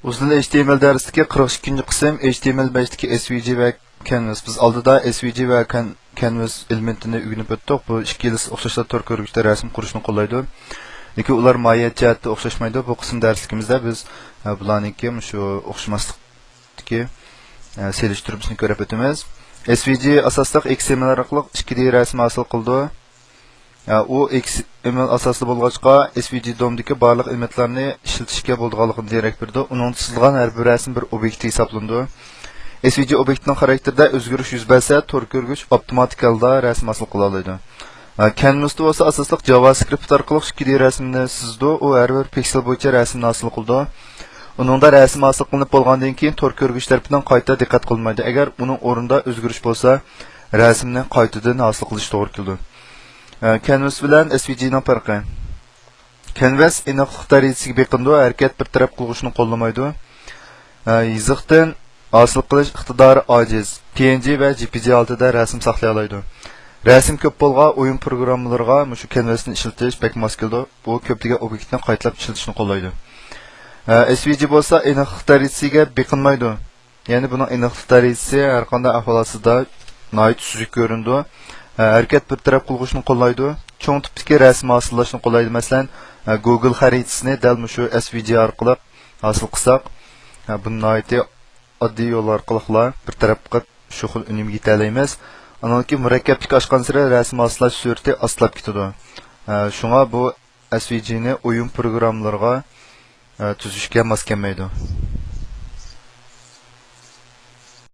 Uzun HTML dersidagi 42 qism HTML5dagi SVG va Canvas. Biz oldida SVG va Canvas elementini o'rganib o'tdik. Bu ikki yil o'xshashlar tor ko'rgüchda rasm qurishni qo'llaydi. Lekin ular mohiyat jihatda o'xshashmaydi. Bu qism darsligimizda biz bularniki shu o'xshamaslikdagi selishtirishni ko'rib o'tamiz. SVG asosliq XML orqali 2D rasm hosil qildi. U XML asosli bo'lg'achqa SVG domdagi barliq elementlarni ishlatishga bo'lganligini derak berdi. Uning chizilgan har bir rasm bir obyekt hisoblandi. SVG obyektining xarakterida o'zgarish yuz bersa, tor ko'rgich avtomatik holda rasm hosil qila oladi. Canvas bo'lsa asosliq JavaScript orqali 2D rasmni chizdi. U har bir piksel bo'yicha rasmni hosil qildi. Uningda rasm hosil qilinib bo'lgandan keyin tor ko'rgich tarafidan qayta diqqat qilmaydi. Agar uning o'rnida o'zgarish bo'lsa, rasmni qaytadan hosil qilish to'g'ri keladi. Canvas bilan SVG ning farqi. Canvas aniqlik darajasiga beqindi, harakat bir taraf qilishni qo'llamaydi. Yiziqdan hosil qilish iqtidori ojiz. PNG va JPG oldida rasm saqlay oladi. Rasm ko'p bo'lgan o'yin programmalariga shu Canvasni ishlatish pek mos keldi. Bu ko'plagan obyektni qaytalab ishlatishni qo'llaydi. SVG bo'lsa aniqlik darajasiga beqinmaydi. Ya'ni buning aniqlik darajasi har qanday ahvolda noyit suzuk ko'rindi. Harakat bir taraf qilishni qo'llaydi. Cho'ng tipdagi rasm hosilashni qo'llaydi. Masalan, Google xaritasini dal shu SVG orqali hosil qilsak, bunday oddiy yo'l orqali bir tarafga shu xil unumga yeta olamiz. Anaki murakkablik oshgan sira rasm hosilash surati ostlab ketadi. Shunga bu SVG ni o'yin programmalariga tuzishga mos kelmaydi.